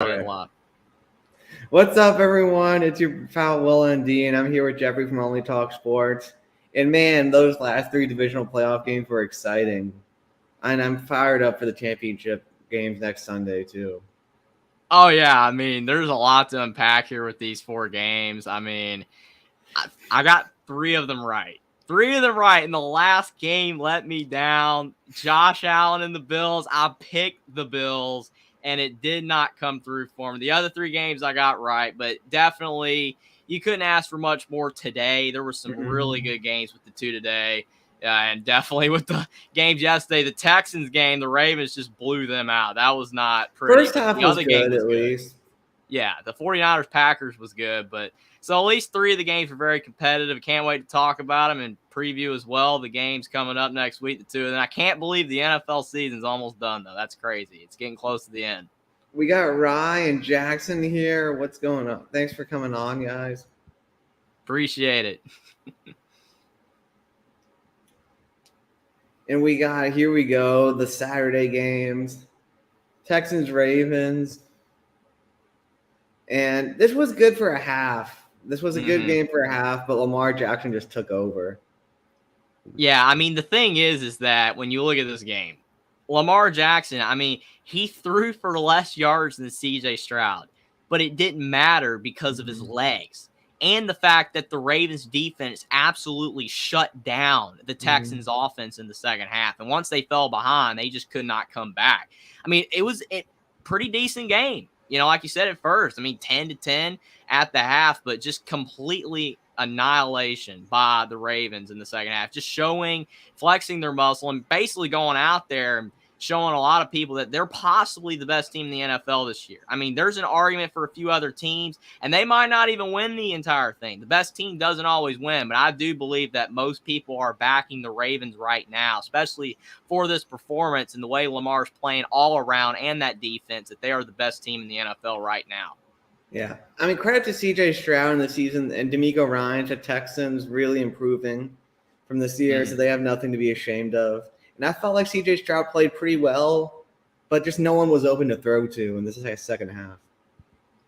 Get luck. What's up, everyone? It's your pal Will and D, and I'm here with Jeffrey from Only Talk Sports. And man, those last three divisional playoff games were exciting, and I'm fired up for the championship games next Sunday too. Oh yeah, I mean, there's a lot to unpack here with these four games. I mean, I got three of them right. Three of them right, and the last game let me down. Josh Allen and the Bills. I picked the Bills, and it did not come through for me. The other three games I got right, but definitely you couldn't ask for much more today. There were some really good games with the two today. And definitely with the games yesterday, the Texans game, the Ravens just blew them out. That was not pretty. First half The was other good, game was at good. least. Yeah, the 49ers Packers was good, but so at least three of the games were very competitive. Can't wait to talk about them and preview as well the games coming up next week, the two. And I can't believe the NFL season's almost done, though. That's crazy. It's getting close to the end. We got Rye and Jackson here. What's going on? Thanks for coming on, guys. Appreciate it. And here we go, the Saturday games. Texans, Ravens. And this was good for a half. This was a good game for a half, but Lamar Jackson just took over. Yeah, I mean, the thing is that when you look at this game, Lamar Jackson, I mean, he threw for less yards than CJ Stroud, but it didn't matter because of his legs and the fact that the Ravens defense absolutely shut down the Texans offense in the second half. And once they fell behind, they just could not come back. I mean, it was a pretty decent game. You know, like you said at first, I mean, 10-10 at the half, but just completely annihilation by the Ravens in the second half, just flexing their muscle and basically going out there and showing a lot of people that they're possibly the best team in the NFL this year. I mean, there's an argument for a few other teams, and they might not even win the entire thing. The best team doesn't always win, but I do believe that most people are backing the Ravens right now, especially for this performance and the way Lamar's playing all around and that defense, that they are the best team in the NFL right now. Yeah. I mean, credit to CJ Stroud in the season and D'Amico Ryans, the Texans really improving from this year, so they have nothing to be ashamed of. And I felt like CJ Stroud played pretty well, but just no one was open to throw to in this second half.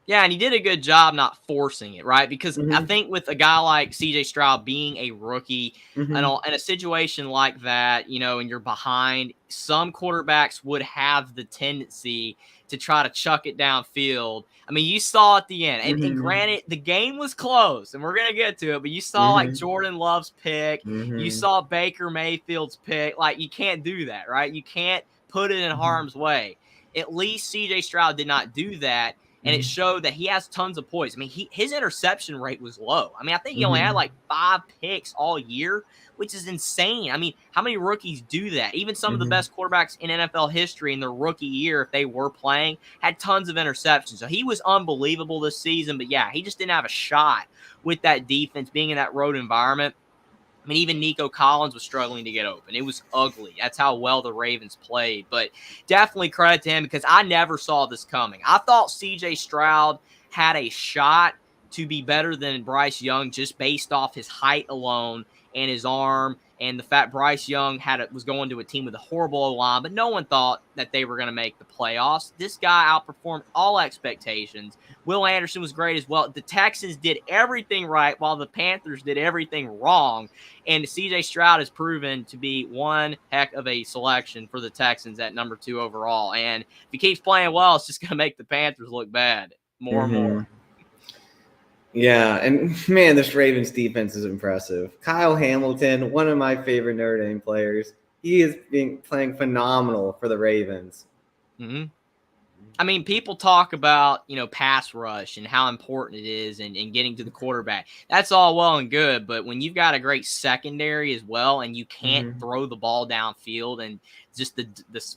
Yeah, and he did a good job not forcing it, right? Because I think with a guy like CJ Stroud being a rookie and in a situation like that, you know, and you're behind, some quarterbacks would have the tendency to try to chuck it downfield. I mean, you saw at the end, and granted, the game was close, and we're going to get to it, but you saw like Jordan Love's pick. You saw Baker Mayfield's pick. Like, you can't do that, right? You can't put it in harm's way. At least CJ Stroud did not do that. And it showed that he has tons of poise. I mean, his interception rate was low. I mean, I think he only had like 5 picks all year, which is insane. I mean, how many rookies do that? Even some of the best quarterbacks in NFL history in their rookie year, if they were playing, had tons of interceptions. So he was unbelievable this season. But yeah, he just didn't have a shot with that defense being in that road environment. I mean, even Nico Collins was struggling to get open. It was ugly. That's how well the Ravens played. But definitely credit to him because I never saw this coming. I thought C.J. Stroud had a shot to be better than Bryce Young just based off his height alone and his arm and the fact Bryce Young was going to a team with a horrible O-line, but no one thought that they were going to make the playoffs. This guy outperformed all expectations. Will Anderson was great as well. The Texans did everything right while the Panthers did everything wrong, and C.J. Stroud has proven to be one heck of a selection for the Texans at number 2 overall, and if he keeps playing well, it's just going to make the Panthers look bad more and more. Yeah, and man, this Ravens defense is impressive. Kyle Hamilton, one of my favorite Notre Dame players, he is playing phenomenal for the Ravens. I mean, people talk about, you know, pass rush and how important it is and getting to the quarterback. That's all well and good, but when you've got a great secondary as well and you can't throw the ball downfield and just the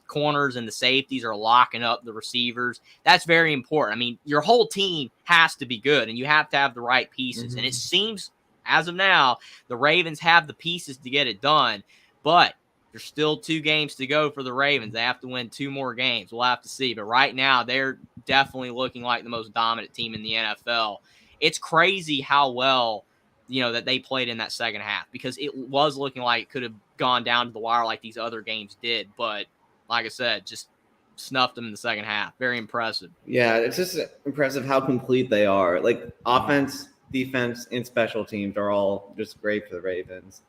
corners and the safeties are locking up the receivers, that's very important. I mean, your whole team has to be good and you have to have the right pieces. And it seems, as of now, the Ravens have the pieces to get it done, but there's still 2 games to go for the Ravens. They have to win 2 more games. We'll have to see. But right now, they're definitely looking like the most dominant team in the NFL. It's crazy how well, you know, that they played in that second half because it was looking like it could have gone down to the wire like these other games did. But like I said, just snuffed them in the second half. Very impressive. Yeah, it's just impressive how complete they are. Like offense, defense, and special teams are all just great for the Ravens.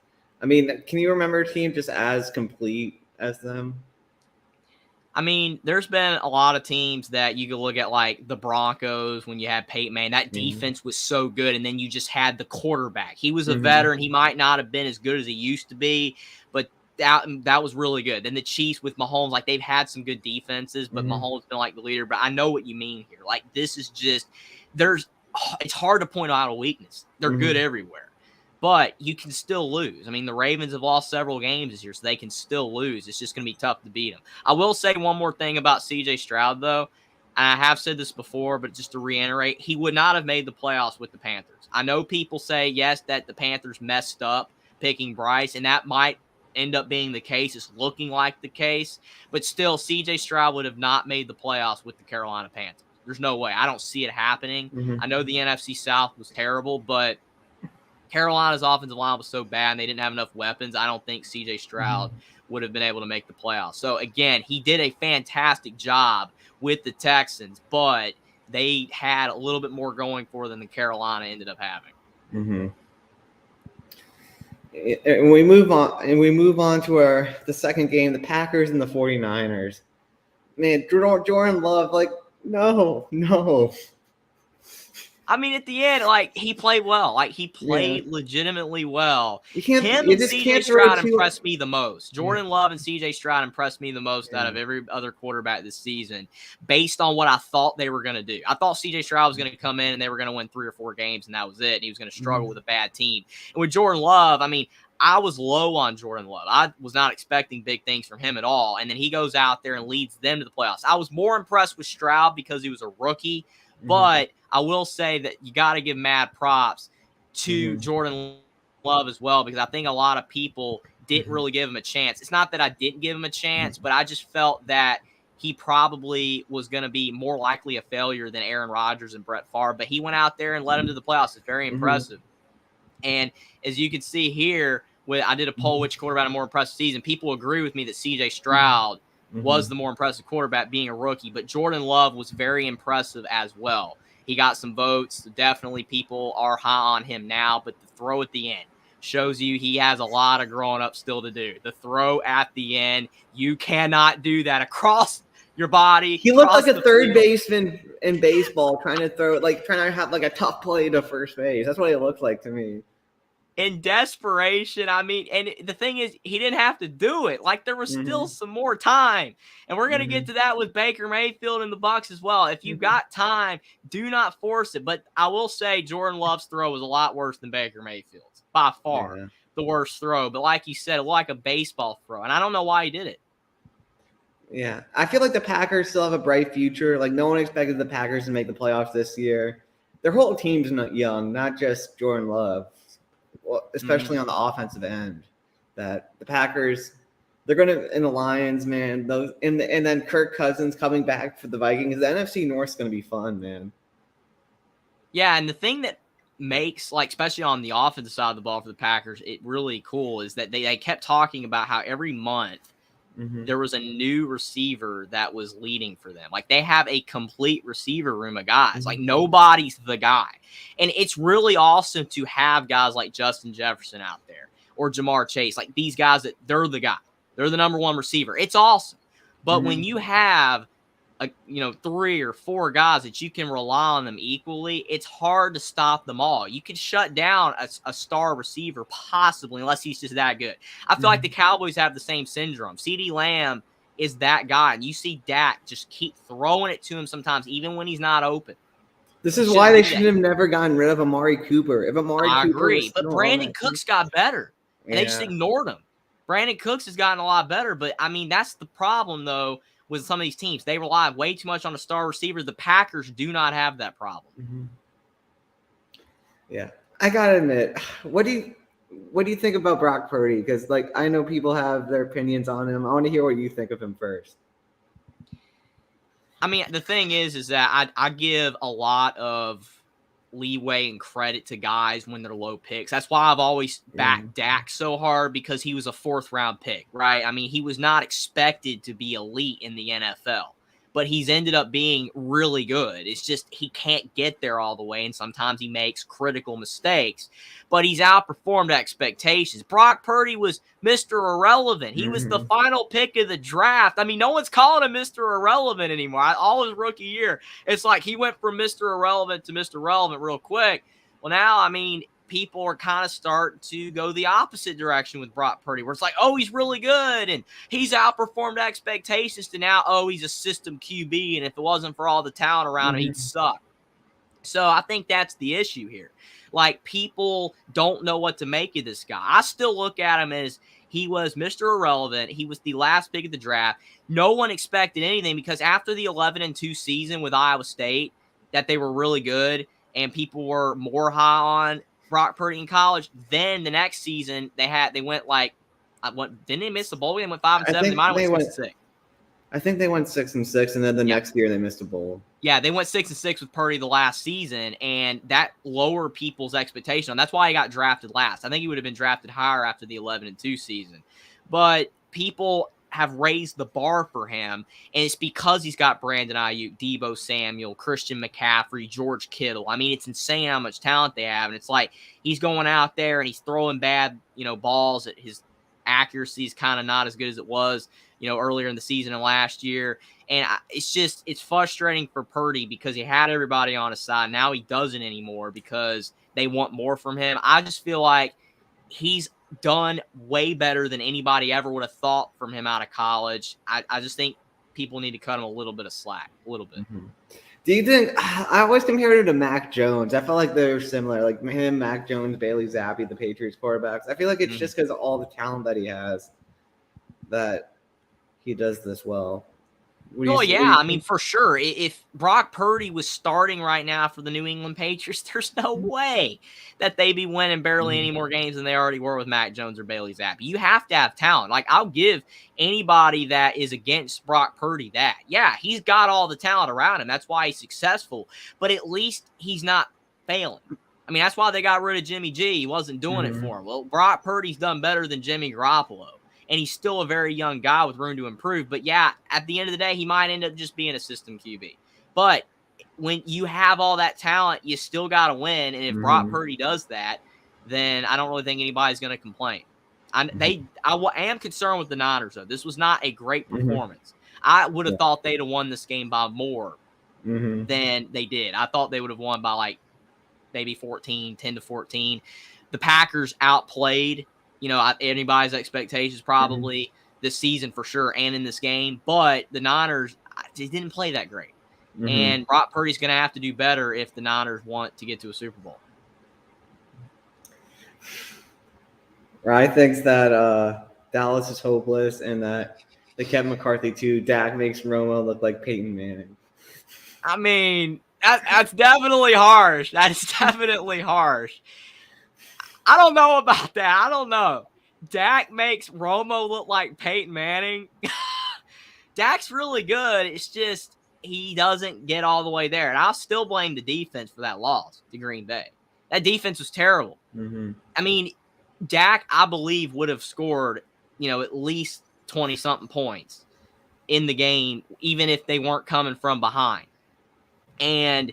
I mean, can you remember a team just as complete as them? I mean, there's been a lot of teams that you could look at, like the Broncos when you had Peyton Manning. That defense was so good, and then you just had the quarterback. He was a veteran. He might not have been as good as he used to be, but that was really good. Then the Chiefs with Mahomes, like they've had some good defenses, but Mahomes been like the leader. But I know what you mean here. Like this is just it's hard to point out a weakness. They're good everywhere. But you can still lose. I mean, the Ravens have lost several games this year, so they can still lose. It's just going to be tough to beat them. I will say one more thing about C.J. Stroud, though. And I have said this before, but just to reiterate, he would not have made the playoffs with the Panthers. I know people say, yes, that the Panthers messed up picking Bryce, and that might end up being the case. It's looking like the case. But still, C.J. Stroud would have not made the playoffs with the Carolina Panthers. There's no way. I don't see it happening. I know the NFC South was terrible, but Carolina's offensive line was so bad and they didn't have enough weapons. I don't think C.J. Stroud would have been able to make the playoffs. So, again, he did a fantastic job with the Texans, but they had a little bit more going for them than Carolina ended up having. And we move on to the second game, the Packers and the 49ers. Man, Jordan Love, like, no. I mean, at the end, like, he played well. Like, he played legitimately well. Him and C.J. Stroud impressed me the most. Jordan Love and C.J. Stroud impressed me the most out of every other quarterback this season based on what I thought they were going to do. I thought C.J. Stroud was going to come in and they were going to win 3 or 4 games, and that was it. And he was going to struggle with a bad team. And with Jordan Love, I mean, I was low on Jordan Love. I was not expecting big things from him at all. And then he goes out there and leads them to the playoffs. I was more impressed with Stroud because he was a rookie. But I will say that you got to give mad props to Jordan Love as well, because I think a lot of people didn't really give him a chance. It's not that I didn't give him a chance, but I just felt that he probably was going to be more likely a failure than Aaron Rodgers and Brett Favre. But he went out there and led him to the playoffs. It's very impressive. And as you can see here, I did a poll which quarterback had a more impressive season. People agree with me that C.J. Stroud was the more impressive quarterback being a rookie, but Jordan Love was very impressive as well. He got some votes. Definitely people are high on him now, but the throw at the end shows you he has a lot of growing up still to do. The throw at the end, you cannot do that across your body. He looked like a third baseman in baseball trying to have like a tough play to first base. That's what he looked like to me. In desperation, I mean, and the thing is, he didn't have to do it. Like, there was still some more time. And we're going to get to that with Baker Mayfield in the Bucs as well. If you've got time, do not force it. But I will say Jordan Love's throw was a lot worse than Baker Mayfield's, by far the worst throw. But like you said, it looked like a baseball throw. And I don't know why he did it. Yeah, I feel like the Packers still have a bright future. Like, no one expected the Packers to make the playoffs this year. Their whole team's not young, not just Jordan Love. Well, especially on the offensive end, that the Packers, they're going to, in the Lions, man, and then Kirk Cousins coming back for the Vikings. The NFC North's going to be fun, man. Yeah, and the thing that makes, like, especially on the offensive side of the ball for the Packers, it really cool is that they kept talking about how every month there was a new receiver that was leading for them. Like, they have a complete receiver room of guys. Like, nobody's the guy. And it's really awesome to have guys like Justin Jefferson out there or Jamar Chase. Like, these guys that they're the guy. They're the number one receiver. It's awesome. But when you have 3 or 4 guys that you can rely on them equally, it's hard to stop them all. You can shut down a star receiver possibly, unless he's just that good. I feel like the Cowboys have the same syndrome. CeeDee Lamb is that guy, and you see Dak just keep throwing it to him sometimes, even when he's not open. This is why they should have never gotten rid of Amari Cooper. If Amari I Cooper agree, but Brandon Cooks got better, and they just ignored him. Brandon Cooks has gotten a lot better, but I mean, that's the problem though with some of these teams. They rely way too much on a star receiver. The Packers do not have that problem. Yeah, I gotta admit, what do you think about Brock Purdy? Because, like, I know people have their opinions on him. I want to hear what you think of him first. I mean, the thing is that I give a lot of leeway and credit to guys when they're low picks. That's why I've always backed Dak so hard, because he was a 4th round pick, right? I mean, he was not expected to be elite in the NFL. but he's ended up being really good. It's just he can't get there all the way, and sometimes he makes critical mistakes, but he's outperformed expectations. Brock Purdy was Mr. Irrelevant. He was the final pick of the draft. I mean, no one's calling him Mr. Irrelevant anymore. All his rookie year, it's like he went from Mr. Irrelevant to Mr. Relevant real quick. Well, now, I mean, people are kind of starting to go the opposite direction with Brock Purdy, where it's like, oh, he's really good, and he's outperformed expectations, to now, oh, he's a system QB, and if it wasn't for all the talent around him, he'd suck. So I think that's the issue here. Like, people don't know what to make of this guy. I still look at him as he was Mr. Irrelevant. He was the last pick of the draft. No one expected anything, because after the 11-2 season with Iowa State, that they were really good, and people were more high on Brock Purdy in college. Then the next season they went like, didn't they miss the bowl game? They went 5-7. They might have went 6-6. I think they went 6-6, and then the next year they missed a bowl. Yeah, they went 6-6 with Purdy the last season, and that lowered people's expectation. That's why he got drafted last. I think he would have been drafted higher after the 11-2 season. But people have raised the bar for him, and it's because he's got Brandon Ayuk, Deebo Samuel, Christian McCaffrey, George Kittle. I mean, it's insane how much talent they have, and it's like he's going out there and he's throwing bad, balls. His accuracy is kind of not as good as it was, earlier in the season and last year. And it's frustrating for Purdy, because he had everybody on his side. Now he doesn't anymore because they want more from him. I just feel like he's done way better than anybody ever would have thought from him out of college. I just think people need to cut him a little bit of slack, a little bit. Do you think, I always compared him to Mac Jones. I felt like they're similar, like him, Mac Jones, Bailey Zappi, the Patriots quarterbacks. I feel like it's just because of all the talent that he has that he does this well. Oh, yeah. I mean, for sure. If Brock Purdy was starting right now for the New England Patriots, there's no way that they'd be winning barely any more games than they already were with Mac Jones or Bailey Zappi. You have to have talent. Like, I'll give anybody that is against Brock Purdy that. Yeah, he's got all the talent around him. That's why he's successful. But at least he's not failing. I mean, that's why they got rid of Jimmy G. He wasn't doing it for him. Well, Brock Purdy's done better than Jimmy Garoppolo. And he's still a very young guy with room to improve. But, yeah, at the end of the day, he might end up just being a system QB. But when you have all that talent, you still got to win. And if Brock Purdy does that, then I don't really think anybody's going to complain. I am concerned with the Niners, though. This was not a great performance. I would have thought they'd have won this game by more than they did. I thought they would have won by, like, maybe 10-14. The Packers outplayed anybody's expectations probably this season for sure, and in this game. But the Niners, they didn't play that great. And Brock Purdy's going to have to do better if the Niners want to get to a Super Bowl. Ryan thinks that Dallas is hopeless, and that they kept McCarthy too. Dak makes Romo look like Peyton Manning. I mean, that's definitely harsh. That is definitely harsh. I don't know about that. I don't know. Dak makes Romo look like Peyton Manning. Dak's really good. It's just he doesn't get all the way there. And I'll still blame the defense for that loss to Green Bay. That defense was terrible. I mean, Dak, I believe, would have scored, at least 20-something points in the game, even if they weren't coming from behind. And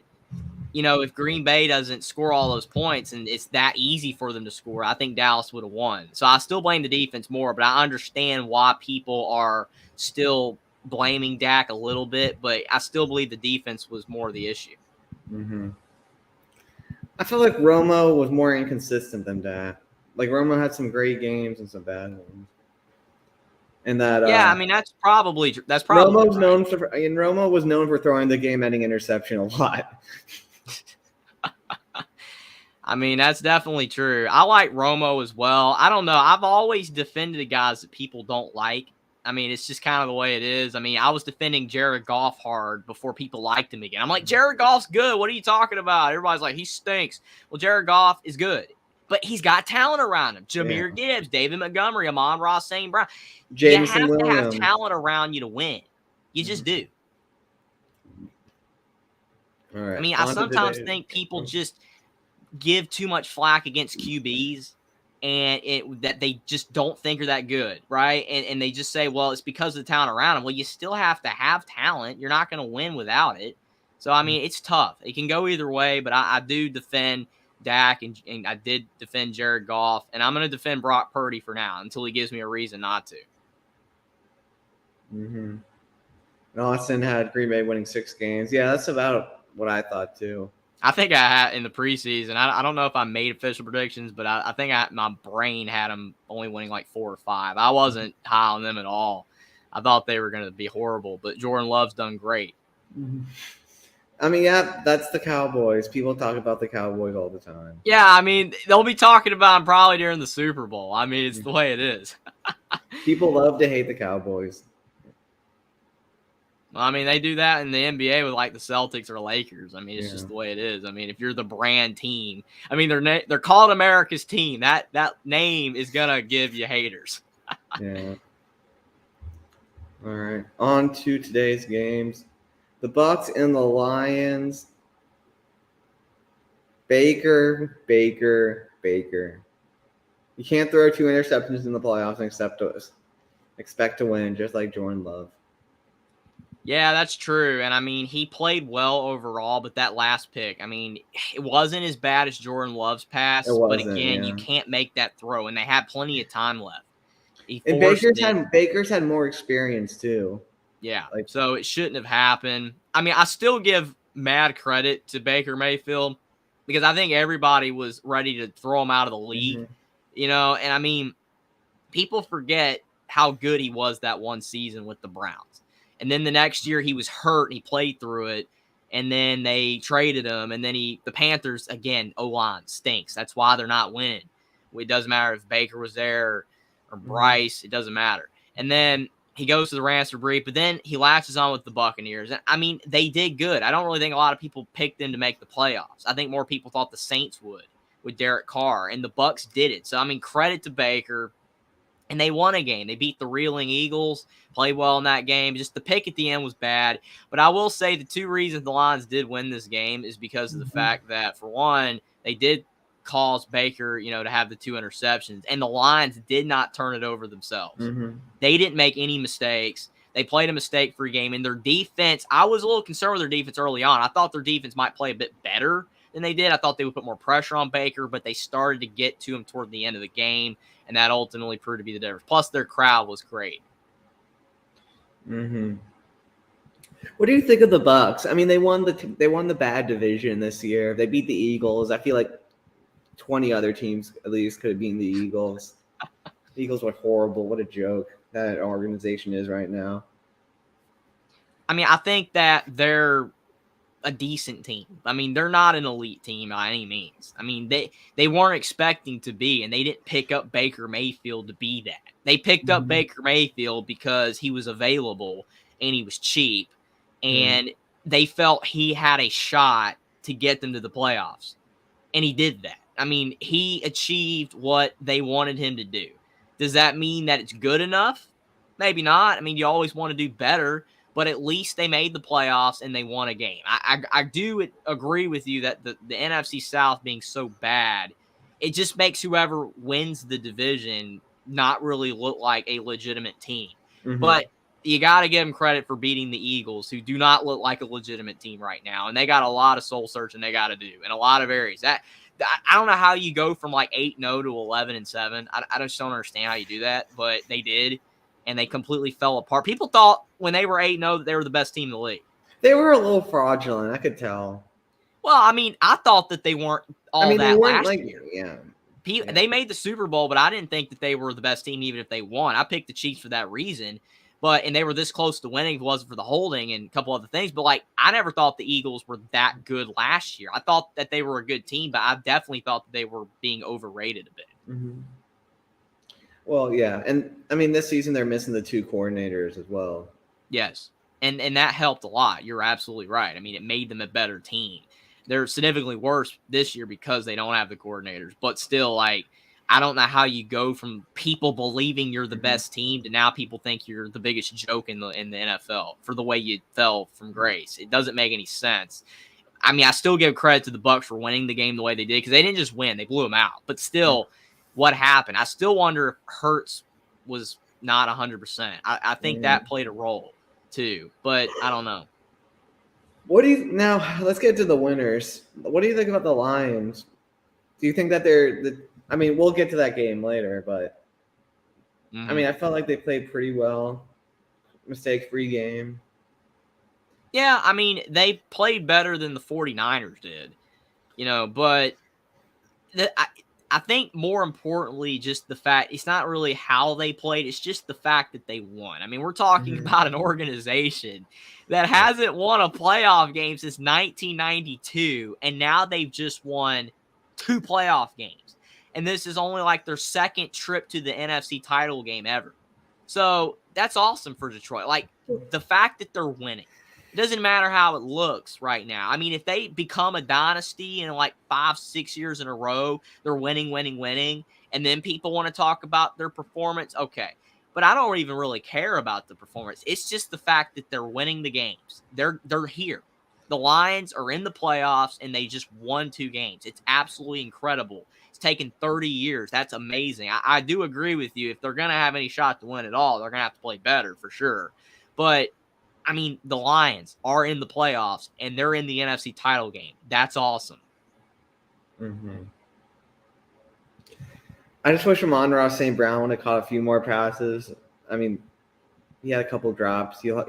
if Green Bay doesn't score all those points and it's that easy for them to score, I think Dallas would have won. So I still blame the defense more, but I understand why people are still blaming Dak a little bit, but I still believe the defense was more the issue. I feel like Romo was more inconsistent than Dak. Like, Romo had some great games and some bad ones. And that I mean, that's probably Romo's right. Romo was known for throwing the game-ending interception a lot. I mean, that's definitely true. I like Romo as well. I don't know. I've always defended the guys that people don't like. I mean, it's just kind of the way it is. I mean, I was defending Jared Goff hard before people liked him again. I'm like, Jared Goff's good. What are you talking about? Everybody's like, he stinks. Well, Jared Goff is good, but he's got talent around him. Jahmyr Gibbs, David Montgomery, Amon-Ra St. Brown. Jameson you have Williams. to have talent around you to win. You just do. All right. I mean, I sometimes think people just give too much flack against QBs. and that they just don't think are that good, right? And they just say, well, it's because of the talent around them. Well, you still have to have talent. You're not going to win without it. So, I mean, it's tough. It can go either way, but I do defend Dak, and I did defend Jared Goff, and I'm going to defend Brock Purdy for now until he gives me a reason not to. Mm-hmm. And Austin had Green Bay winning 6 games. Yeah, that's about what I thought too. I think I had in the preseason. I don't know if I made official predictions, but I think my brain had them only winning like 4 or 5. I wasn't high on them at all. I thought they were going to be horrible, but Jordan Love's done great. Mm-hmm. I mean, yeah, that's the Cowboys. People talk about the Cowboys all the time. Yeah, I mean, they'll be talking about them probably during the Super Bowl. I mean, it's the way it is. People love to hate the Cowboys. I mean, they do that in the NBA with like the Celtics or Lakers. I mean, it's just the way it is. I mean, if you're the brand team, I mean, they're called America's team. That name is gonna give you haters. Yeah. All right, on to today's games. The Bucks and the Lions. Baker. You can't throw 2 interceptions in the playoffs and expect to win, just like Jordan Love. Yeah, that's true. And I mean, he played well overall, but that last pick, I mean, it wasn't as bad as Jordan Love's pass. But again, you can't make that throw, and they had plenty of time left. And Baker's had more experience too. Yeah, so it shouldn't have happened. I mean, I still give mad credit to Baker Mayfield because I think everybody was ready to throw him out of the league, you know. And I mean, people forget how good he was that one season with the Browns. And then the next year he was hurt and he played through it. And then they traded him. And then the Panthers, again, O-line stinks. That's why they're not winning. It doesn't matter if Baker was there or Bryce. It doesn't matter. And then he goes to the Rams for brief, but then he latches on with the Buccaneers. And I mean, they did good. I don't really think a lot of people picked them to make the playoffs. I think more people thought the Saints would with Derek Carr. And the Bucs did it. So, I mean, credit to Baker. And they won a game. They beat the reeling Eagles, played well in that game. Just the pick at the end was bad. But I will say the 2 reasons the Lions did win this game is because of the fact that, for one, they did cause Baker, to have the 2 interceptions. And the Lions did not turn it over themselves. They didn't make any mistakes. They played a mistake-free game. And their defense, I was a little concerned with their defense early on. I thought their defense might play a bit better than they did. I thought they would put more pressure on Baker, but they started to get to him toward the end of the game. And that ultimately proved to be the difference. Plus, their crowd was great. What do you think of the Bucs? I mean, they won the bad division this year. They beat the Eagles. I feel like 20 other teams at least could have beaten the Eagles. The Eagles were horrible. What a joke that organization is right now. I mean, I think that they're a decent team. I mean, they're not an elite team by any means. I mean, they weren't expecting to be, and they didn't pick up Baker Mayfield to be that. They picked up Baker Mayfield because he was available and he was cheap, and they felt he had a shot to get them to the playoffs, and he did that. I mean, he achieved what they wanted him to do. Does that mean that it's good enough? Maybe not. I mean, you always want to do better, but at least they made the playoffs and they won a game. I do agree with you that the NFC South being so bad, it just makes whoever wins the division not really look like a legitimate team. But you got to give them credit for beating the Eagles, who do not look like a legitimate team right now. And they got a lot of soul searching they got to do in a lot of areas. I don't know how you go from like 8-0 to 11-7. I just don't understand how you do that, but they did. And they completely fell apart. People thought when they were 8-0 that they were the best team in the league. They were a little fraudulent, I could tell. Well, I mean, I thought that they weren't that last year. Yeah. They made the Super Bowl, but I didn't think that they were the best team even if they won. I picked the Chiefs for that reason. And they were this close to winning if it wasn't for the holding and a couple other things. But, I never thought the Eagles were that good last year. I thought that they were a good team, but I definitely thought that they were being overrated a bit. Well, yeah. And, I mean, this season they're missing the 2 coordinators as well. Yes. And that helped a lot. You're absolutely right. I mean, it made them a better team. They're significantly worse this year because they don't have the coordinators. But still, I don't know how you go from people believing you're the best team to now people think you're the biggest joke in the NFL for the way you fell from grace. It doesn't make any sense. I mean, I still give credit to the Bucs for winning the game the way they did because they didn't just win; they blew them out. But still, what happened. I still wonder if Hurts was not 100%. I think that played a role too, but I don't know. What do you now? Let's get to the winners. What do you think about the Lions? Do you think that I mean, we'll get to that game later, but I mean, I felt like they played pretty well. Mistake-free game. Yeah, I mean, they played better than the 49ers did, but I think more importantly, just the fact it's not really how they played, it's just the fact that they won. I mean, we're talking about an organization that hasn't won a playoff game since 1992, and now they've just won 2 playoff games. And this is only like their second trip to the NFC title game ever. So that's awesome for Detroit. Like, the fact that they're winning. It doesn't matter how it looks right now. I mean, if they become a dynasty in like 5-6 years in a row, they're winning, and then people want to talk about their performance, okay. But I don't even really care about the performance. It's just the fact that they're winning the games. They're here. The Lions are in the playoffs, and they just won 2 games. It's absolutely incredible. It's taken 30 years. That's amazing. I do agree with you. If they're going to have any shot to win at all, they're going to have to play better for sure. But I mean, the Lions are in the playoffs, and they're in the NFC title game. That's awesome. I just wish Amon-Ra St. Brown would have caught a few more passes. I mean, he had a couple drops. He'll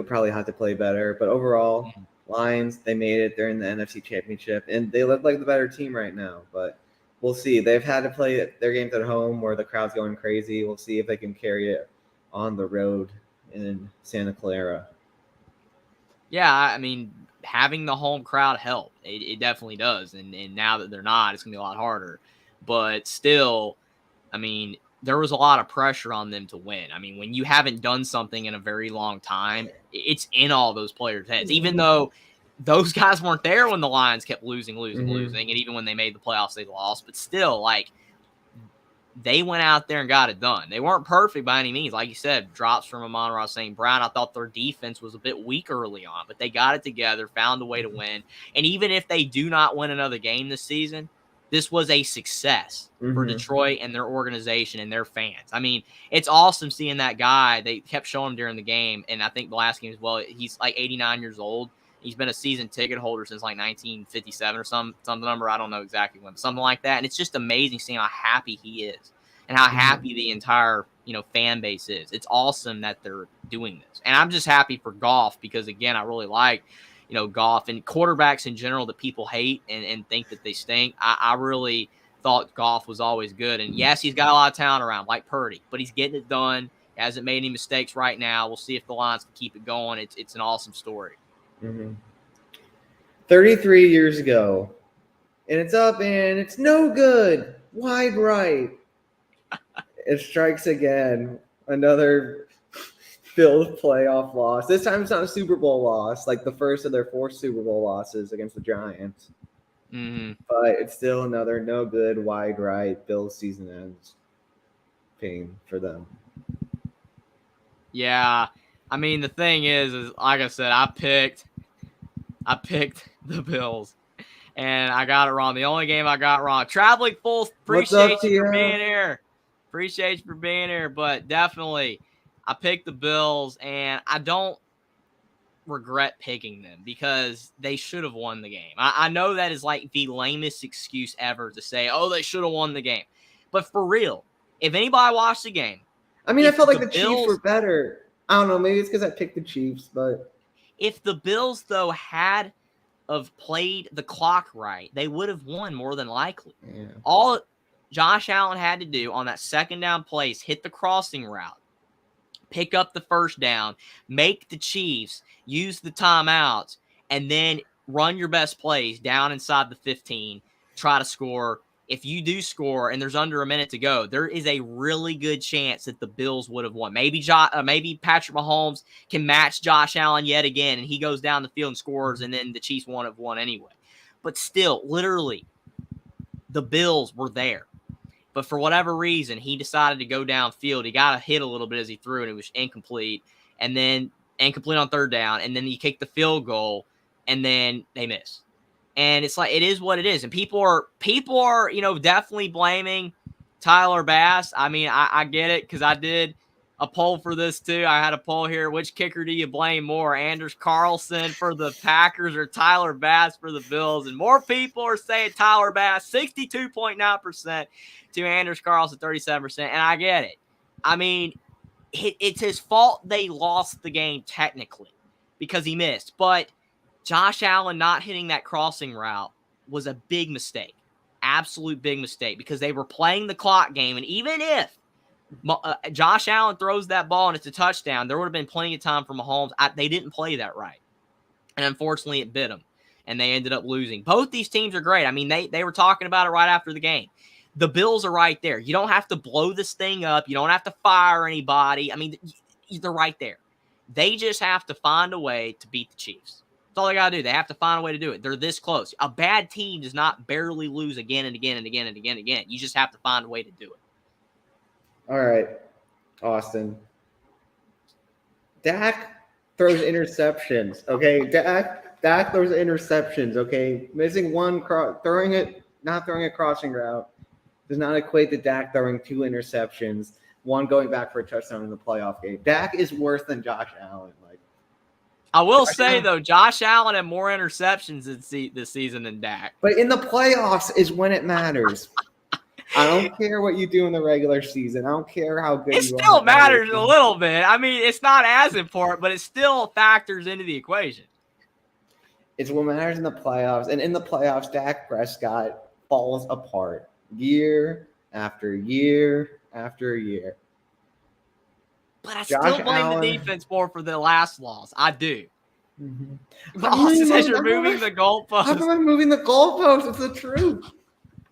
probably have to play better. But overall, Lions, they made it. They're in the NFC Championship, and they look like the better team right now. But we'll see. They've had to play their games at home where the crowd's going crazy. We'll see if they can carry it on the road in Santa Clara. Yeah, I mean, having the home crowd helped. It definitely does. And now that they're not, it's going to be a lot harder. But still, I mean, there was a lot of pressure on them to win. I mean, when you haven't done something in a very long time, it's in all those players' heads. Even though those guys weren't there when the Lions kept losing. And even when they made the playoffs, they lost. But still, like, they went out there and got it done. They weren't perfect by any means. Like you said, drops from Amon-Ra St. Brown. I thought their defense was a bit weak early on, but they got it together, found a way to win. And even if they do not win another game this season, this was a success for Detroit and their organization and their fans. I mean, it's awesome seeing that guy. They kept showing him during the game, and I think the last game as well, he's like 89 years old. He's been a season ticket holder since like 1957 or some number. I don't know exactly when, but something like that. And it's just amazing seeing how happy he is and how happy the entire, fan base is. It's awesome that they're doing this. And I'm just happy for Goff because, again, I really like, Goff and quarterbacks in general that people hate and think that they stink. I really thought Goff was always good. And yes, he's got a lot of talent around like Purdy, but he's getting it done. He hasn't made any mistakes right now. We'll see if the Lions can keep it going. It's an awesome story. 33 years ago, and it's up, and it's no good. Wide right. It strikes again. Another Bills playoff loss. This time it's not a Super Bowl loss, like the first of their 4 Super Bowl losses against the Giants. But it's still another no good wide right. Bills season ends. Pain for them. Yeah. I mean, the thing is like I said, I picked the Bills, and I got it wrong. The only game I got wrong. Traveling Fools, appreciate you for being here. Appreciate you for being here, but definitely I picked the Bills, and I don't regret picking them because they should have won the game. I know that is like the lamest excuse ever to say, oh, they should have won the game. But for real, if anybody watched the game. I mean, I felt like the Chiefs were better. I don't know. Maybe it's because I picked the Chiefs, but. If the Bills, though, had of played the clock right, they would have won more than likely. Yeah. All Josh Allen had to do on that second down plays, hit the crossing route, pick up the first down, make the Chiefs use the timeouts, and then run your best plays down inside the 15, try to score. If you do score and there's under a minute to go, there is a really good chance that the Bills would have won. Maybe Patrick Mahomes can match Josh Allen yet again, and he goes down the field and scores, and then the Chiefs won have won anyway. But still, literally, the Bills were there. But for whatever reason, he decided to go downfield. He got a hit a little bit as he threw, and it was incomplete. And then incomplete on third down, and then he kicked the field goal, and then they missed. And it's like, it is what it is. And people are, definitely blaming Tyler Bass. I mean, I get it because I did a poll for this too. I had a poll here. Which kicker do you blame more, Anders Carlson for the Packers or Tyler Bass for the Bills? And more people are saying Tyler Bass, 62.9% to Anders Carlson, 37%. And I get it. I mean, it's his fault they lost the game technically because he missed. But Josh Allen not hitting that crossing route was a big mistake. Absolute big mistake because they were playing the clock game. And even if Josh Allen throws that ball and it's a touchdown, there would have been plenty of time for Mahomes. They didn't play that right. And unfortunately, it bit them. And they ended up losing. Both these teams are great. I mean, they were talking about it right after the game. The Bills are right there. You don't have to blow this thing up. You don't have to fire anybody. I mean, they're right there. They just have to find a way to beat the Chiefs. That's all they got to do. They have to find a way to do it. They're this close. A bad team does not barely lose again and again and again and again and again. You just have to find a way to do it. All right, Austin. Dak throws interceptions, okay? Dak throws interceptions, okay? Missing one, not throwing a crossing route does not equate to Dak throwing 2 interceptions, one going back for a touchdown in the playoff game. Dak is worse than Josh Allen. I will say, though, Josh Allen had more interceptions this season than Dak. But in the playoffs is when it matters. I don't care what you do in the regular season. I don't care how good you are. It still matters a little bit. I mean, it's not as important, but it still factors into the equation. It's what matters in the playoffs. And in the playoffs, Dak Prescott falls apart year after year after year. But I still blame the defense more for the last loss. I do. Mm-hmm. But Austin says you're moving the goalpost. How come I'm moving the goalpost? It's the truth.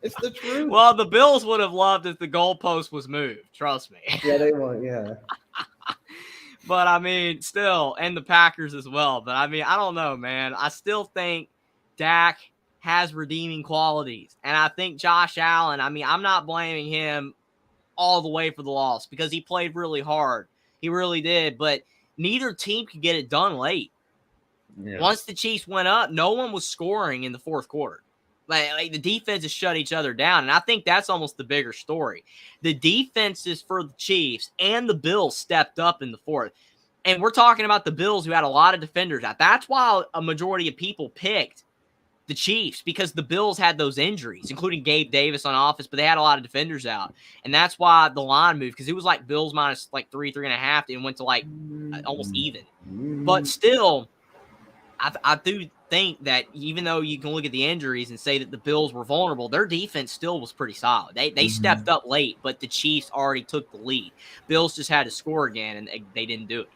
It's the truth. Well, the Bills would have loved if the goalpost was moved. Trust me. Yeah, they would. Yeah. But, I mean, still, and the Packers as well. But, I mean, I don't know, man. I still think Dak has redeeming qualities. And I think Josh Allen, I mean, I'm not blaming him all the way for the loss because he played really hard. He really did, but neither team could get it done late. Yeah. Once the Chiefs went up, no one was scoring in the fourth quarter. Like the defenses shut each other down, and I think that's almost the bigger story. The defenses for the Chiefs and the Bills stepped up in the fourth. And we're talking about the Bills who had a lot of defenders out. That's why a majority of people picked the Chiefs because the Bills had those injuries, including Gabe Davis on offense, but they had a lot of defenders out. And that's why the line moved because it was like Bills minus like 3.5, and went to like almost even. But still, I do think that even though you can look at the injuries and say that the Bills were vulnerable, their defense still was pretty solid. They stepped up late, but the Chiefs already took the lead. Bills just had to score again, and they didn't do it.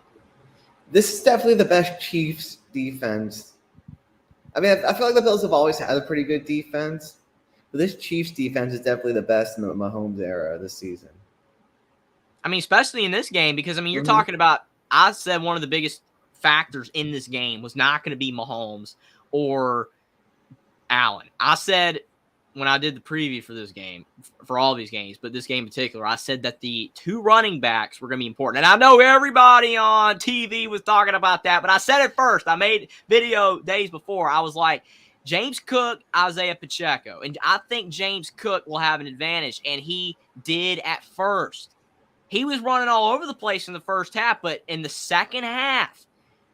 This is definitely the best Chiefs defense. I mean, I feel like the Bills have always had a pretty good defense, but this Chiefs defense is definitely the best in the Mahomes era this season. I mean, especially in this game, because, I mean, you're talking about, I said one of the biggest factors in this game was not going to be Mahomes or Allen. I said when I did the preview for this game, for all these games, but this game in particular, I said that the 2 running backs were going to be important. And I know everybody on TV was talking about that, but I said it first. I made video days before. I was like, James Cook, Isaiah Pacheco. And I think James Cook will have an advantage, and he did at first. He was running all over the place in the first half, but in the second half,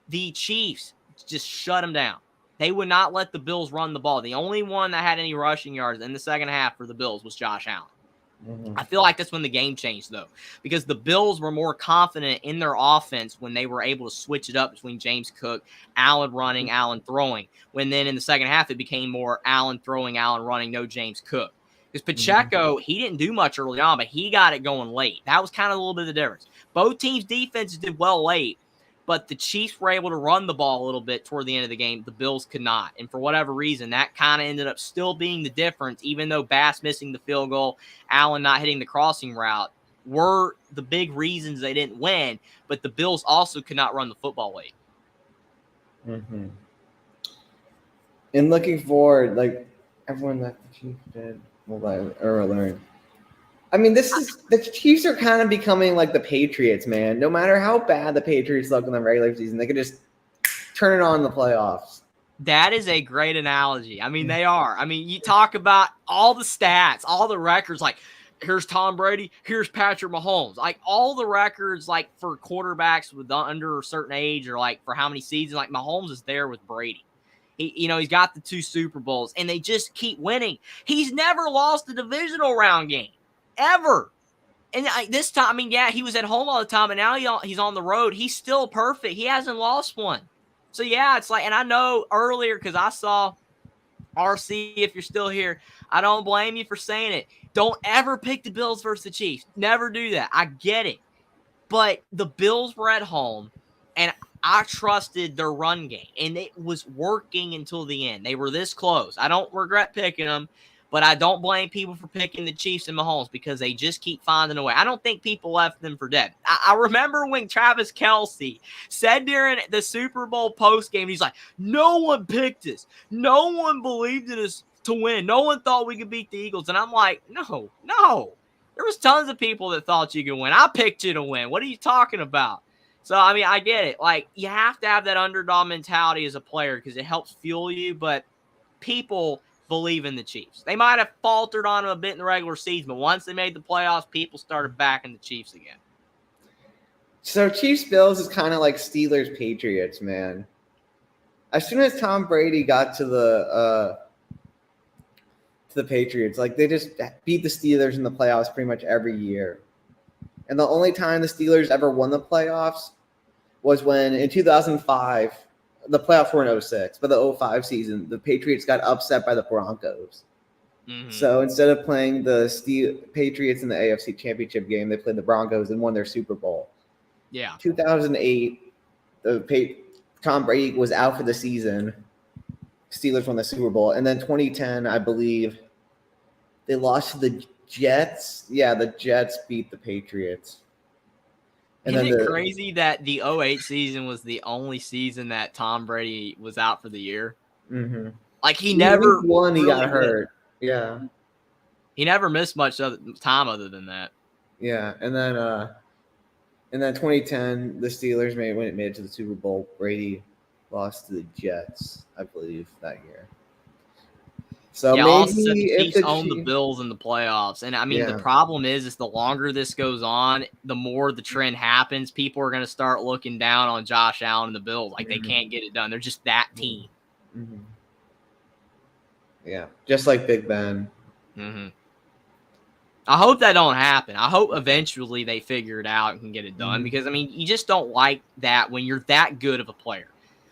the Chiefs just shut him down. They would not let the Bills run the ball. The only one that had any rushing yards in the second half for the Bills was Josh Allen. I feel like that's when the game changed, though, because the Bills were more confident in their offense when they were able to switch it up between James Cook, Allen running, Allen throwing. When then in the second half, it became more Allen throwing, Allen running, no James Cook. Because Pacheco, he didn't do much early on, but he got it going late. That was kind of a little bit of the difference. Both teams' defenses did well late, but the Chiefs were able to run the ball a little bit toward the end of the game. The Bills could not. And for whatever reason, that kind of ended up still being the difference, even though Bass missing the field goal, Allen not hitting the crossing route, were the big reasons they didn't win. But the Bills also could not run the football late. And looking forward, like everyone that the Chiefs did, or learned. I mean, the Chiefs are kind of becoming like the Patriots, man. No matter how bad the Patriots look in the regular season, they can just turn it on in the playoffs. That is a great analogy. I mean, they are. I mean, you talk about all the stats, all the records, like here's Tom Brady, here's Patrick Mahomes. Like all the records, like for quarterbacks with under a certain age, or like for how many seasons, like Mahomes is there with Brady. He's got the 2 Super Bowls, and they just keep winning. He's never lost a divisional round game, ever. And this time, I mean, yeah, he was at home all the time, and now he's on the road. He's still perfect. He hasn't lost one. So, yeah, it's like, and I know earlier, because I saw RC, if you're still here, I don't blame you for saying it. Don't ever pick the Bills versus the Chiefs. Never do that. I get it. But the Bills were at home, and I trusted their run game, and it was working until the end. They were this close. I don't regret picking them, but I don't blame people for picking the Chiefs and Mahomes because they just keep finding a way. I don't think people left them for dead. I remember when Travis Kelce said during the Super Bowl postgame, he's like, no one picked us. No one believed in us to win. No one thought we could beat the Eagles. And I'm like, no. There was tons of people that thought you could win. I picked you to win. What are you talking about? So, I mean, I get it. Like, you have to have that underdog mentality as a player because it helps fuel you, but people believe in the Chiefs. They might have faltered on them a bit in the regular season, but once they made the playoffs, people started backing the Chiefs again. So, Chiefs-Bills is kind of like Steelers-Patriots, man. As soon as Tom Brady got to the Patriots, like they just beat the Steelers in the playoffs pretty much every year. And the only time the Steelers ever won the playoffs was when in 2005, the playoffs were in 06, but the 05 season, the Patriots got upset by the Broncos. Mm-hmm. So instead of playing the Patriots in the AFC Championship game, they played the Broncos and won their Super Bowl. Yeah. 2008, Tom Brady was out for the season. Steelers won the Super Bowl. And then 2010, I believe, they lost to the Jets. Yeah, the Jets beat the Patriots. And Isn't it crazy that the 08 season was the only season that Tom Brady was out for the year? Mm-hmm. Like he never won. He got hurt. Yeah. He never missed much time other than that. Yeah, and then 2010, the Steelers made it to the Super Bowl. Brady lost to the Jets, I believe, that year. So yeah, maybe also the Chiefs own the Bills in the playoffs. And I mean, the problem is the longer this goes on, the more the trend happens. People are going to start looking down on Josh Allen and the Bills. Like, they can't get it done. They're just that team. Mm-hmm. Yeah, just like Big Ben. Mm-hmm. I hope that don't happen. I hope eventually they figure it out and can get it done because, I mean, you just don't like that when you're that good of a player,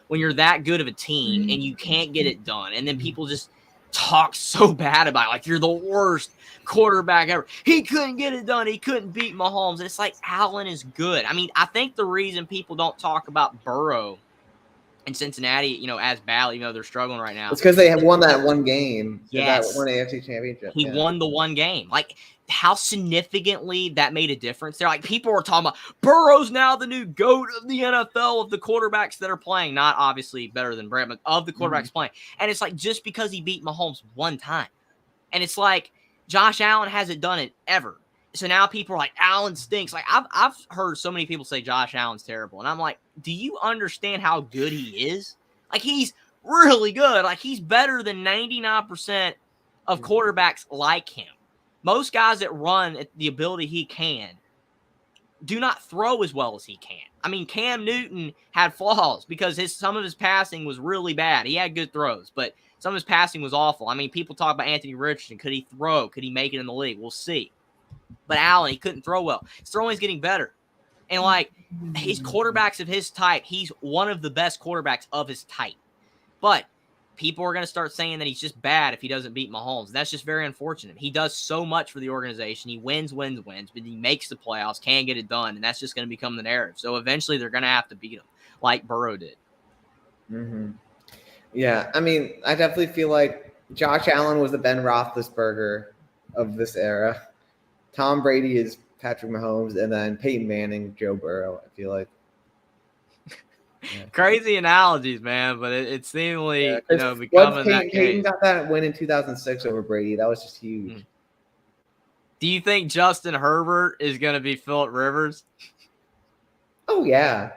when you're that good of a team and you can't get it done. And then people just talk so bad about it, like you're the worst quarterback ever. He couldn't get it done. He couldn't beat Mahomes. And it's like Allen is good. I mean, I think the reason people don't talk about Burrow in Cincinnati, you know, as badly, even though they're struggling right now. It's because they have won that one game. Yes. That one AFC championship. He won the one game. Like, how significantly that made a difference there. Like, people were talking about Burrow's now the new GOAT of the NFL of the quarterbacks that are playing. Not obviously better than Brett, but of the quarterbacks playing. And it's like, just because he beat Mahomes one time. And it's like, Josh Allen hasn't done it ever. So now people are like, Allen stinks. Like, I've heard so many people say Josh Allen's terrible. And I'm like, do you understand how good he is? Like, he's really good. Like, he's better than 99% of quarterbacks like him. Most guys that run at the ability he can do not throw as well as he can. I mean, Cam Newton had flaws because some of his passing was really bad. He had good throws, but some of his passing was awful. I mean, people talk about Anthony Richardson. Could he throw? Could he make it in the league? We'll see. But Allen, he couldn't throw well. His throwing is getting better. And, like, his quarterbacks of his type, he's one of the best quarterbacks of his type. But people are going to start saying that he's just bad if he doesn't beat Mahomes. That's just very unfortunate. He does so much for the organization. He wins, but he makes the playoffs, can't get it done, and that's just going to become the narrative. So eventually they're going to have to beat him like Burrow did. Mm-hmm. Yeah, I mean, I definitely feel like Josh Allen was the Ben Roethlisberger of this era. Tom Brady is Patrick Mahomes, and then Peyton Manning, Joe Burrow, I feel like. Yeah. Crazy analogies, man, but it's seemingly becoming that case. Peyton got that win in 2006 over Brady. That was just huge. Do you think Justin Herbert is going to be Phillip Rivers? Oh, yeah.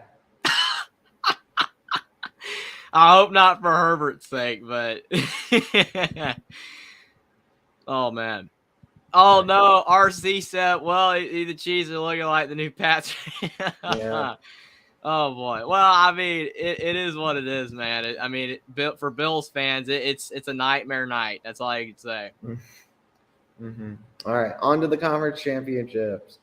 I hope not for Herbert's sake, but oh, man. Oh no, RC said, "Well, the Chiefs are looking like the new Pats." Yeah. Oh boy. Well, I mean, it is what it is, man. I mean, for Bills fans, it's a nightmare night. That's all I can say. Mm-hmm. All right, on to the conference championships.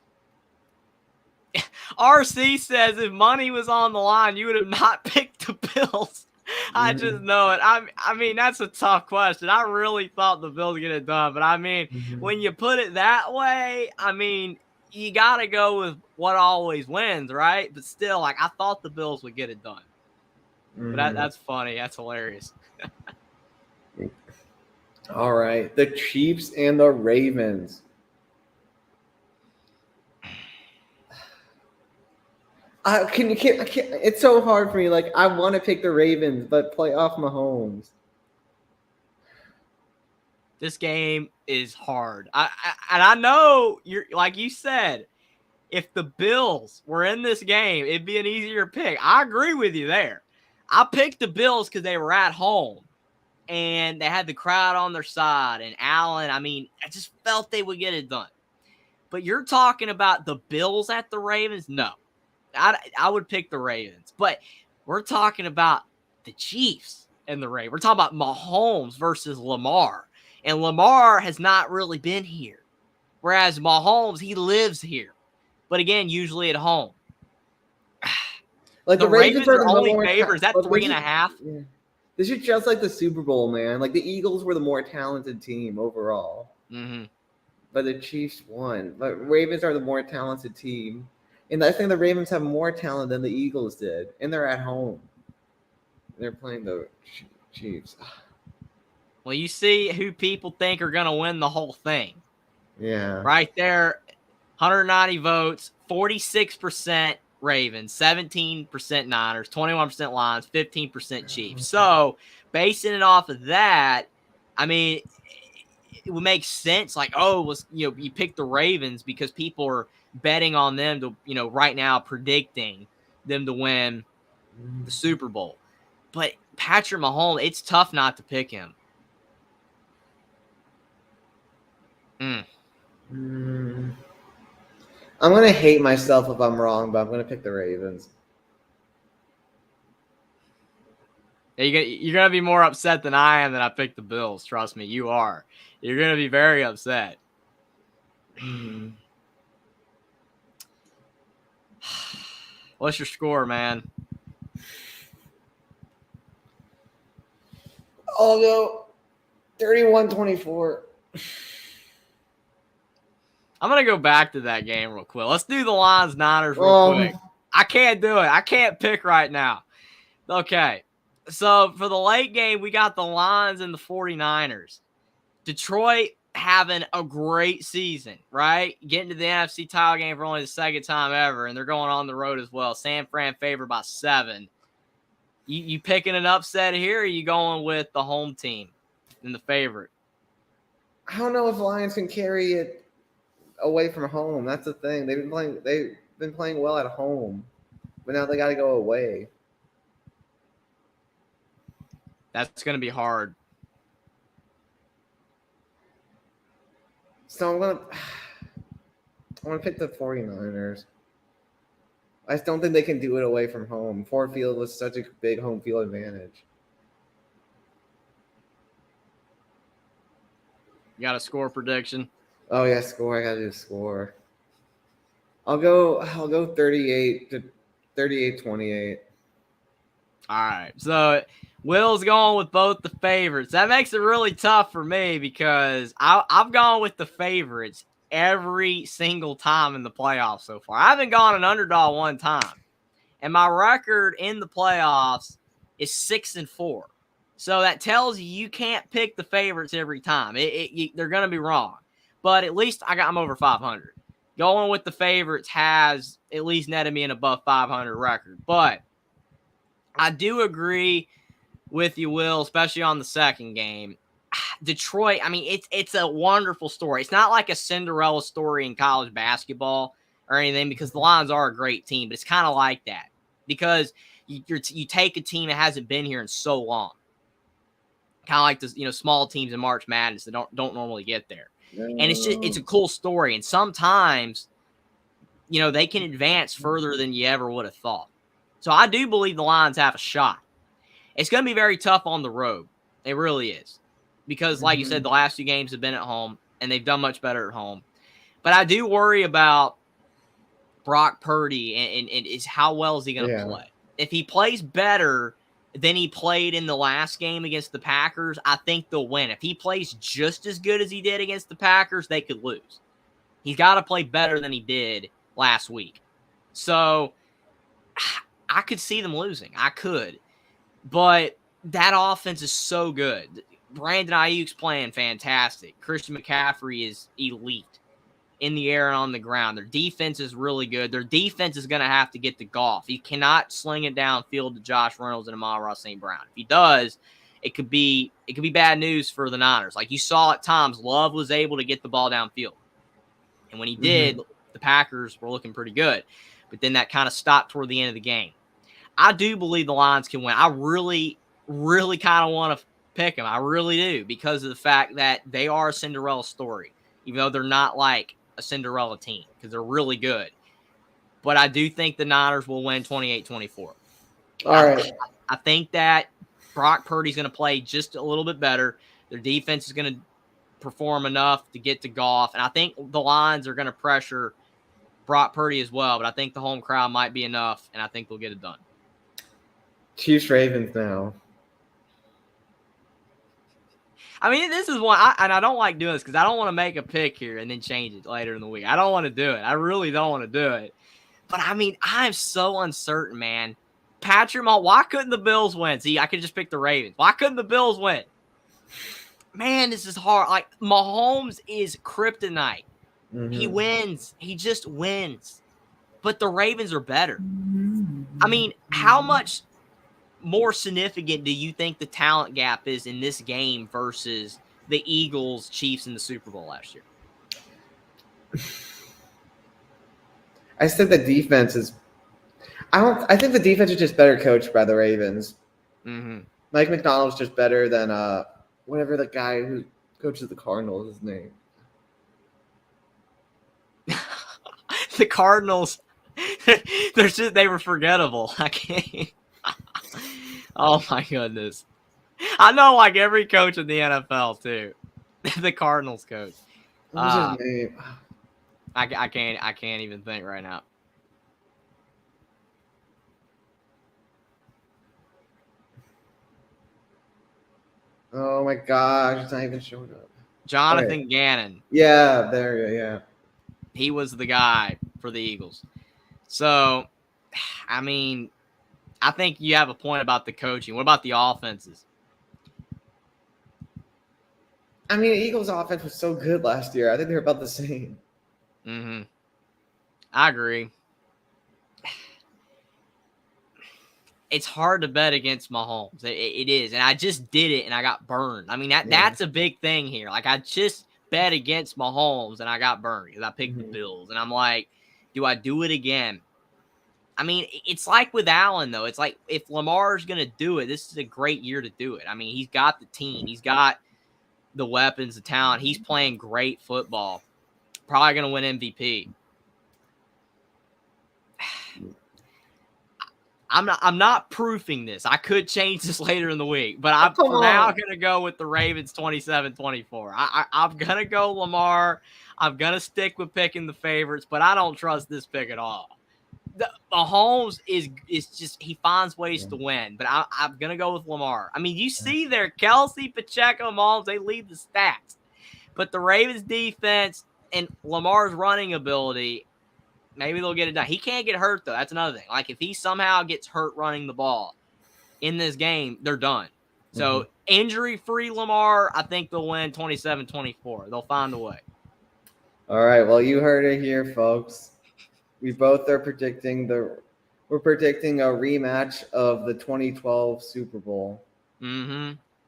RC says if money was on the line, you would have not picked the Bills. I just know it. I mean, that's a tough question. I really thought the Bills get it done, but I mean, when you put it that way, I mean, you got to go with what always wins, right? But still, like, I thought the Bills would get it done. But that's funny. That's hilarious. All right, the Chiefs and the Ravens. I can't. It's so hard for me. Like, I want to pick the Ravens, but playoff Mahomes. This game is hard. And I know you're like you said, if the Bills were in this game, it'd be an easier pick. I agree with you there. I picked the Bills because they were at home and they had the crowd on their side. And Allen, I mean, I just felt they would get it done. But you're talking about the Bills at the Ravens? No. I would pick the Ravens. But we're talking about the Chiefs and the Ravens. We're talking about Mahomes versus Lamar. And Lamar has not really been here. Whereas Mahomes, he lives here. But again, usually at home. Like, the Ravens are only favored. Is that 3.5? Yeah. This is just like the Super Bowl, man. Like, the Eagles were the more talented team overall. Mm-hmm. But the Chiefs won. But Ravens are the more talented team. And I think the Ravens have more talent than the Eagles did. And they're at home. They're playing the Chiefs. Well, you see who people think are going to win the whole thing. Yeah. Right there, 190 votes, 46% Ravens, 17% Niners, 21% Lions, 15% Chiefs. So, basing it off of that, I mean, it would make sense. Like, you pick the Ravens because people are betting on them to, right now predicting them to win the Super Bowl. But Patrick Mahomes, it's tough not to pick him. I'm going to hate myself if I'm wrong, but I'm going to pick the Ravens. You're going to be more upset than I am that I picked the Bills. Trust me, you are. You're going to be very upset. What's your score, man? I'll go 31-24. I'm going to go back to that game real quick. Let's do the Lions Niners real quick. I can't do it. I can't pick right now. Okay. So for the late game, we got the Lions and the 49ers. Detroit having a great season, right? Getting to the NFC title game for only the second time ever, and they're going on the road as well. San Fran favored by 7. You picking an upset here, or are you going with the home team and the favorite? I don't know if Lions can carry it away from home. That's the thing. They've been playing well at home, but now they got to go away. That's going to be hard. So I'm going to pick the 49ers. I just don't think they can do it away from home. Ford Field was such a big home field advantage. You got a score prediction? Oh yeah, score. I got to do a score. I'll go 38-28. All right. So Will's going with both the favorites. That makes it really tough for me because I've gone with the favorites every single time in the playoffs so far. I haven't gone an underdog one time. And my record in the playoffs is 6-4. So that tells you can't pick the favorites every time. They're going to be wrong. But at least I got them over 500. Going with the favorites has at least netted me an above 500 record. But I do agree with you, Will, especially on the second game. Detroit, I mean, it's a wonderful story. It's not like a Cinderella story in college basketball or anything because the Lions are a great team, but it's kind of like that because you take a team that hasn't been here in so long, kind of like the small teams in March Madness that don't normally get there. And it's a cool story. And sometimes, they can advance further than you ever would have thought. So I do believe the Lions have a shot. It's going to be very tough on the road. It really is. Because, like you said, the last 2 games have been at home, and they've done much better at home. But I do worry about Brock Purdy and is how well is he going to play? If he plays better than he played in the last game against the Packers, I think they'll win. If he plays just as good as he did against the Packers, they could lose. He's got to play better than he did last week. So I could see them losing. I could. But that offense is so good. Brandon Ayuk's playing fantastic. Christian McCaffrey is elite in the air and on the ground. Their defense is really good. Their defense is going to have to get to Goff. He cannot sling it downfield to Josh Reynolds and Amon-Ra St. Brown. If he does, it could be bad news for the Niners. Like you saw at times, Love was able to get the ball downfield. And when he did, the Packers were looking pretty good. But then that kind of stopped toward the end of the game. I do believe the Lions can win. I really, really kind of want to pick them. I really do, because of the fact that they are a Cinderella story, even though they're not like a Cinderella team, because they're really good. But I do think the Niners will win 28-24. All right. I think that Brock Purdy's going to play just a little bit better. Their defense is going to perform enough to get to Goff. And I think the Lions are going to pressure Brock Purdy as well. But I think the home crowd might be enough, and I think they'll get it done. Chiefs Ravens now. I mean, this is one, and I don't like doing this because I don't want to make a pick here and then change it later in the week. I don't want to do it. I really don't want to do it. But, I mean, I'm so uncertain, man. Patrick Mahomes, why couldn't the Bills win? See, I could just pick the Ravens. Why couldn't the Bills win? Man, this is hard. Like, Mahomes is kryptonite. He wins. He just wins. But the Ravens are better. I mean, how much more significant do you think the talent gap is in this game versus the Eagles, Chiefs in the Super Bowl last year? I said the defense is. I think the defense is just better coached by the Ravens. Mike McDonald's just better than whatever the guy who coaches the Cardinals is named. The Cardinals, they were forgettable. I can't. Oh my goodness. I know like every coach in the NFL too. The Cardinals coach. What was his name? I can't even think right now. Oh my gosh, it's not even showing up. Jonathan Gannon. Yeah, there you go, yeah. He was the guy for the Eagles. So, I mean, I think you have a point about the coaching. What about the offenses? I mean, the Eagles' offense was so good last year. I think they're about the same. I agree. It's hard to bet against Mahomes. It is. And I just did it, and I got burned. I mean, that's a big thing here. Like, I just bet against Mahomes, and I got burned because I picked the Bills. And I'm like, do I do it again? I mean, it's like with Allen, though. It's like if Lamar's going to do it, this is a great year to do it. I mean, he's got the team. He's got the weapons, the talent. He's playing great football. Probably going to win MVP. I'm not proofing this. I could change this later in the week, but I'm for now going to go with the Ravens 27-24. I'm going to go Lamar. I'm going to stick with picking the favorites, but I don't trust this pick at all. Mahomes is just, he finds ways to win, but I'm going to go with Lamar. I mean, you see there, Kelsey, Pacheco, Mahomes, they lead the stats. But the Ravens defense and Lamar's running ability, maybe they'll get it done. He can't get hurt, though. That's another thing. Like, if he somehow gets hurt running the ball in this game, they're done. So, injury-free Lamar, I think they'll win 27-24. They'll find a way. All right. Well, you heard it here, folks. We both are predicting we're predicting a rematch of the 2012 Super Bowl.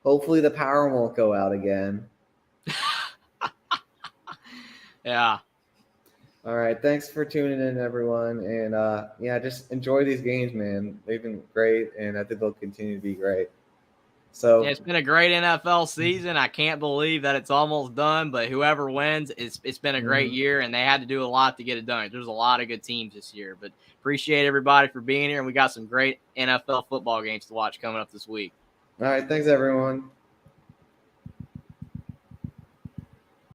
Hopefully the power won't go out again. Yeah. All right. Thanks for tuning in, everyone. And just enjoy these games, man. They've been great, and I think they'll continue to be great. So yeah, it's been a great NFL season. I can't believe that it's almost done, but whoever wins, it's been a great year, and they had to do a lot to get it done. There's a lot of good teams this year, but appreciate everybody for being here, and we got some great NFL football games to watch coming up this week. all right, thanks everyone.